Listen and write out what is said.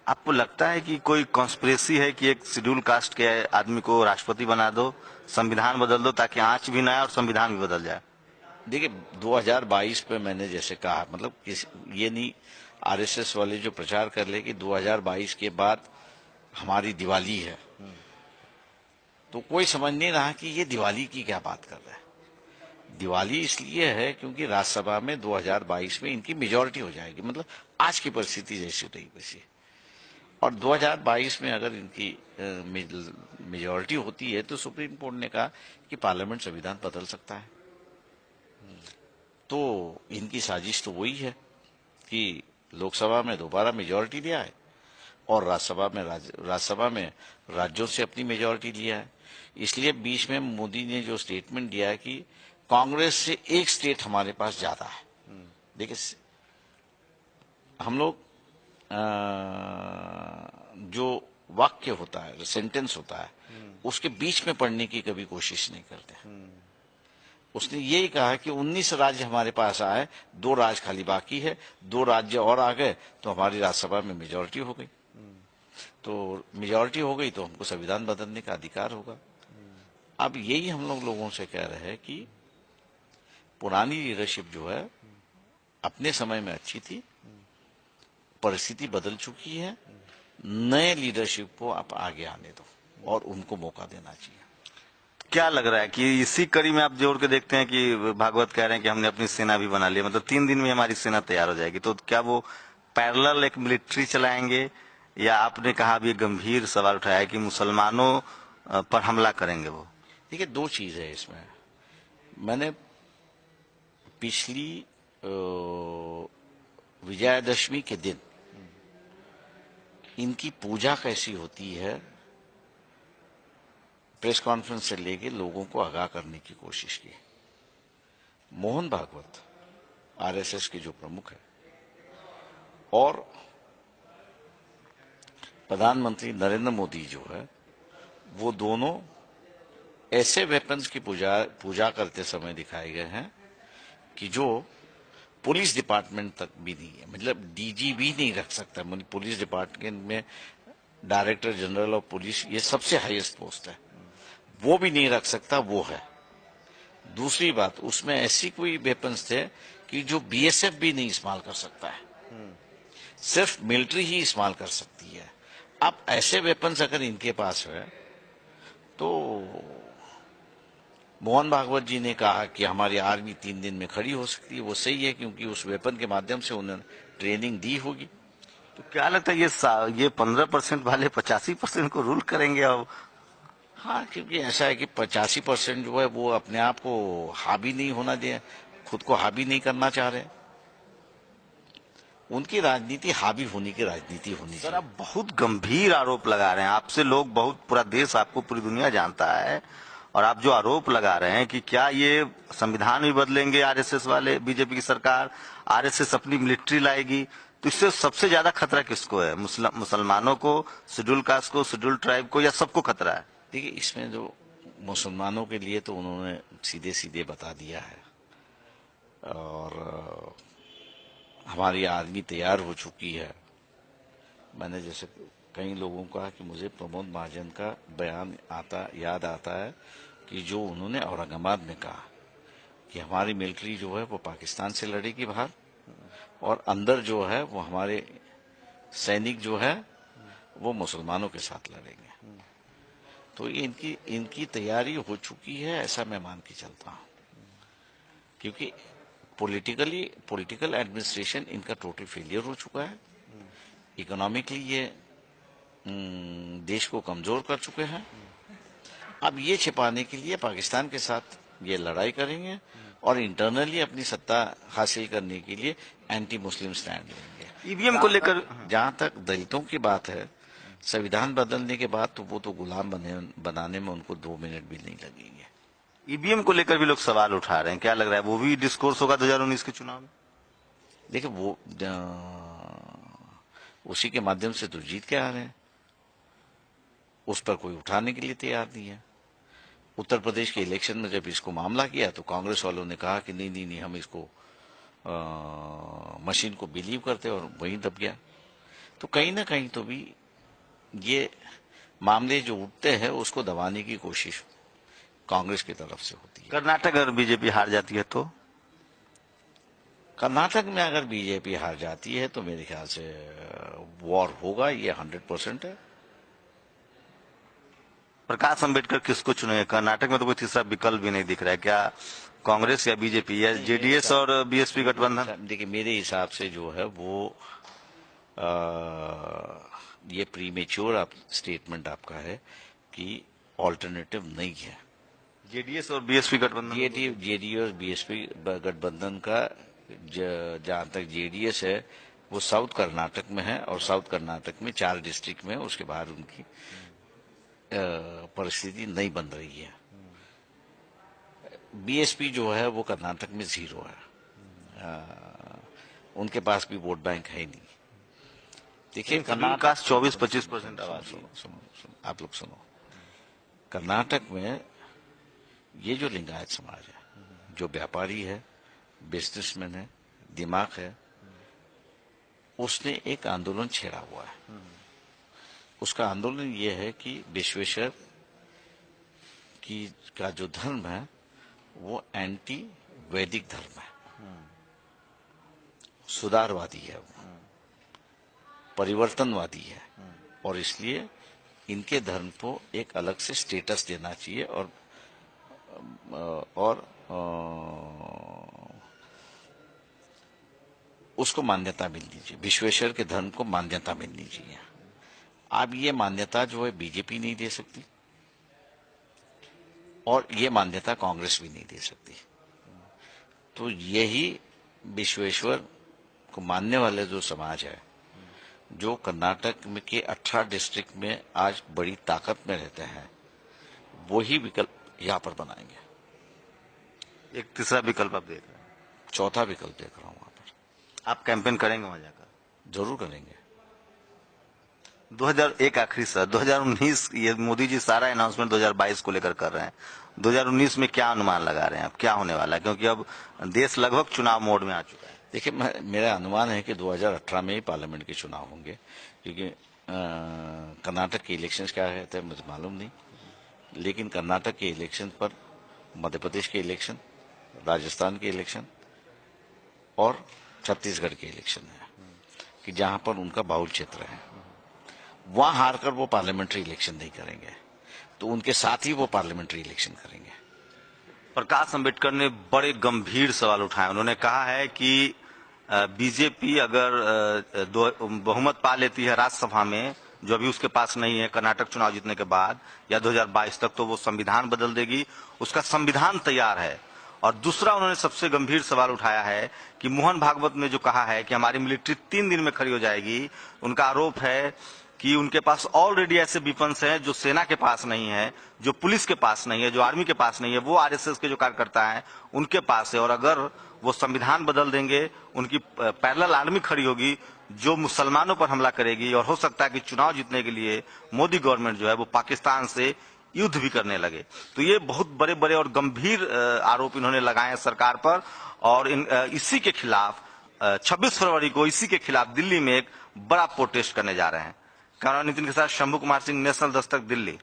आपको लगता है कि कोई कॉन्स्पिरेसी है कि एक शेड्यूल कास्ट के आदमी को राष्ट्रपति बना दो, संविधान बदल दो, ताकि आंच भी ना आए और संविधान भी बदल जाए? देखिए 2022 पे मैंने जैसे कहा, मतलब ये नहीं आरएसएस वाले जो प्रचार कर ले कि 2022 के बाद हमारी दिवाली है, तो कोई समझ नहीं रहा कि ये दिवाली की क्या बात कर रहा है। दिवाली इसलिए है क्योंकि राज्यसभा में 2022 में इनकी मेजोरिटी हो जाएगी, मतलब आज की परिस्थिति जैसी रही वैसी। और 2022 में अगर इनकी मेजोरिटी होती है तो सुप्रीम कोर्ट ने कहा कि पार्लियामेंट संविधान बदल सकता है। तो इनकी साजिश तो वही है कि लोकसभा में दोबारा मेजोरिटी लिया है और राज्यसभा में राज्यों से अपनी मेजोरिटी लिया है। इसलिए बीच में मोदी ने जो स्टेटमेंट दिया है कि कांग्रेस से एक स्टेट हमारे पास ज्यादा है। देखिए हम लोग जो वाक्य होता है, जो सेंटेंस होता है, उसके बीच में पढ़ने की कभी कोशिश नहीं करते। उसने यही कहा कि 19 राज्य हमारे पास आए, 2 राज्य खाली बाकी है, 2 राज्य और आ गए तो हमारी राज्यसभा में मेजोरिटी हो गई। तो मेजोरिटी हो गई तो हमको संविधान बदलने का अधिकार होगा। अब यही हम लोगों से कह रहे हैं कि पुरानी लीडरशिप जो है अपने समय में अच्छी थी, परिस्थिति बदल चुकी है, नए लीडरशिप को आप आगे आने दो और उनको मौका देना चाहिए। क्या लग रहा है कि इसी कड़ी में आप जोड़ के देखते हैं कि भागवत कह रहे हैं कि हमने अपनी सेना भी बना ली, मतलब 3 दिन में हमारी सेना तैयार हो जाएगी, तो क्या वो पैरेलल एक मिलिट्री चलाएंगे, या आपने कहा अभी गंभीर सवाल उठाया है कि मुसलमानों पर हमला करेंगे वो? देखिए 2 चीज है इसमें। मैंने पिछली विजयादशमी के दिन इनकी पूजा कैसी होती है प्रेस कॉन्फ्रेंस से लेके लोगों को आगाह करने की कोशिश की। मोहन भागवत आरएसएस के जो प्रमुख है और प्रधानमंत्री नरेंद्र मोदी जो है, वो दोनों ऐसे वेपन्स की पूजा करते समय दिखाए गए हैं कि जो पुलिस डिपार्टमेंट तक भी नहीं है, मतलब डीजी भी नहीं रख सकता। पुलिस डिपार्टमेंट में डायरेक्टर जनरल ऑफ पुलिस, ये सबसे हाईएस्ट पोस्ट है, वो भी नहीं रख सकता, वो है। दूसरी बात, उसमें ऐसी कोई वेपन्स थे कि जो बीएसएफ भी नहीं इस्तेमाल कर सकता है, सिर्फ मिलिट्री ही इस्तेमाल कर सकती है। अब ऐसे वेपन्स अगर इनके पास है तो मोहन भागवत जी ने कहा कि हमारी आर्मी 3 दिन में खड़ी हो सकती है, वो सही है क्योंकि उस वेपन के माध्यम से उन्होंने ट्रेनिंग दी होगी। तो क्या लगता है ये 15% वाले 85% को रूल करेंगे अब? हाँ, क्योंकि ऐसा है कि 85% जो है वो अपने आप को हावी नहीं होना दे, खुद को हावी नहीं करना चाह रहे। उनकी राजनीति हावी होने की राजनीति होनी सर, चाहिए। आप बहुत गंभीर आरोप लगा रहे हैं, आपसे लोग बहुत, पूरा देश आपको, पूरी दुनिया जानता है, और आप जो आरोप लगा रहे हैं कि क्या ये संविधान भी बदलेंगे आरएसएस वाले, बीजेपी की सरकार, आरएसएस अपनी मिलिट्री लाएगी, तो इससे सबसे ज्यादा खतरा किसको है? मुसलमानों को, शेड्यूल कास्ट को, शेड्यूल ट्राइब को, या सबको खतरा है? देखिए इसमें जो मुसलमानों के लिए तो उन्होंने सीधे सीधे बता दिया है, और हमारी आर्मी तैयार हो चुकी है। मैंने जैसे कई लोगों को कहा कि मुझे प्रमोद महाजन का बयान याद आता है कि जो उन्होंने औरंगाबाद में कहा कि हमारी मिलिट्री जो है वो पाकिस्तान से लड़ेगी बाहर, और अंदर जो है वो हमारे सैनिक जो है वो मुसलमानों के साथ लड़ेंगे। तो ये इनकी तैयारी हो चुकी है, ऐसा मैं मान के चलता हूँ, क्योंकि पॉलिटिकल एडमिनिस्ट्रेशन इनका टोटल फेलियर हो चुका है। इकोनॉमिकली ये देश को कमजोर कर चुके हैं। अब ये छिपाने के लिए पाकिस्तान के साथ ये लड़ाई करेंगे और इंटरनली अपनी सत्ता हासिल करने के लिए एंटी मुस्लिम स्टैंड लेंगे। ईवीएम को लेकर जहां तक दलितों की बात है, संविधान बदलने के बाद तो वो तो गुलाम बनाने में उनको 2 मिनट भी नहीं लगेंगे। ईवीएम को लेकर भी लोग सवाल उठा रहे हैं, क्या लग रहा है वो भी डिस्कोर्स होगा 2019 के चुनाव में? देखिए वो उसी के माध्यम से तो जीत के आ रहे हैं, उस पर कोई उठाने के लिए तैयार नहीं है। उत्तर प्रदेश के इलेक्शन में जब इसको मामला किया तो कांग्रेस वालों ने कहा कि नहीं नहीं नहीं, हम इसको मशीन को बिलीव करते, और वहीं दब गया। तो कहीं ना कहीं तो भी ये मामले जो उठते हैं उसको दबाने की कोशिश कांग्रेस की तरफ से होती है। कर्नाटक अगर बीजेपी हार जाती है तो? कर्नाटक में अगर बीजेपी हार जाती है तो मेरे ख्याल से वॉर होगा, ये 100% है। प्रकाश अंबेडकर किसको चुनेंगे? कर्नाटक में तो कोई तीसरा विकल्प भी नहीं दिख रहा है। क्या कांग्रेस या बीजेपी या जेडीएस और बीएसपी गठबंधन? देखिए मेरे हिसाब से जो है वो ये प्रीमेच्योर स्टेटमेंट आपका है कि ऑल्टरनेटिव नहीं है। जेडीएस और बीएसपी गठबंधन? जेडीएस और बीएसपी गठबंधन का जहां तक जेडीएस है वो साउथ कर्नाटक में है, और साउथ कर्नाटक में 4 डिस्ट्रिक्ट में, उसके बाहर उनकी परिस्थिति नहीं बन रही है। बीएसपी जो है वो कर्नाटक में 0 है, उनके पास भी वोट बैंक है ही नहीं। देखिए कर्नाटक 24-25% आवाज। सुनो, आप लोग सुनो। कर्नाटक में ये जो लिंगायत समाज है, जो व्यापारी है, बिजनेसमैन है, दिमाग है, उसने एक आंदोलन छेड़ा हुआ है। उसका आंदोलन ये है कि विश्वेश्वर की का जो धर्म है वो एंटी वैदिक धर्म है, सुधारवादी है, वो परिवर्तनवादी है, और इसलिए इनके धर्म को एक अलग से स्टेटस देना चाहिए और उसको मान्यता मिलनी चाहिए, विश्वेश्वर के धर्म को मान्यता मिलनी चाहिए। अब ये मान्यता जो है बीजेपी नहीं दे सकती और ये मान्यता कांग्रेस भी नहीं दे सकती। तो यही विश्वेश्वर को मानने वाले जो समाज है, जो कर्नाटक में के 18 डिस्ट्रिक्ट में आज बड़ी ताकत में रहते हैं, वही विकल्प यहाँ पर बनाएंगे। एक तीसरा विकल्प आप देख रहे हैं? चौथा विकल्प देख रहा हूँ वहां पर। आप कैंपेन करेंगे वहां जाकर? जरूर करेंगे। 2001 आखिरी साल, 2019 ये मोदी जी सारा अनाउंसमेंट 2022 को लेकर कर रहे हैं। 2019 में क्या अनुमान लगा रहे हैं आप, क्या होने वाला है? क्योंकि अब देश लगभग चुनाव मोड में आ चुका है। देखिए मेरा अनुमान है कि 2018 में ही पार्लियामेंट के चुनाव होंगे, क्योंकि कर्नाटक के इलेक्शंस क्या रहते हैं मुझे मालूम नहीं, लेकिन कर्नाटक के इलेक्शन पर मध्य प्रदेश के इलेक्शन, राजस्थान के इलेक्शन और छत्तीसगढ़ के इलेक्शन है कि जहां पर उनका बाहुल क्षेत्र है, वहां हारकर वो पार्लियामेंट्री इलेक्शन नहीं करेंगे, तो उनके साथ ही वो पार्लियामेंट्री इलेक्शन करेंगे। प्रकाश अंबेडकर ने बड़े गंभीर सवाल उठाए। उन्होंने कहा है कि बीजेपी अगर बहुमत पा लेती है राज्यसभा में, जो अभी उसके पास नहीं है कर्नाटक चुनाव जीतने के बाद या 2022 तक, तो वो संविधान बदल देगी, उसका संविधान तैयार है। और दूसरा उन्होंने सबसे गंभीर सवाल उठाया है कि मोहन भागवत ने जो कहा है कि हमारी मिलिट्री 3 दिन में खड़ी हो जाएगी, उनका आरोप है कि उनके पास ऑलरेडी ऐसे वेपन्स हैं जो सेना के पास नहीं है, जो पुलिस के पास नहीं है, जो आर्मी के पास नहीं है, वो आरएसएस के जो कार्यकर्ता हैं उनके पास है। और अगर वो संविधान बदल देंगे, उनकी पैरेलल आर्मी खड़ी होगी जो मुसलमानों पर हमला करेगी, और हो सकता है कि चुनाव जीतने के लिए मोदी गवर्नमेंट जो है वो पाकिस्तान से युद्ध भी करने लगे। तो ये बहुत बड़े बड़े और गंभीर आरोप इन्होंने लगाए हैं सरकार पर। और इसी के खिलाफ 26 फरवरी को इसी के खिलाफ दिल्ली में एक बड़ा प्रोटेस्ट करने जा रहे हैं। कैमरा नितिन के साथ शंभू कुमार सिंह, नेशनल दस्तक, दिल्ली।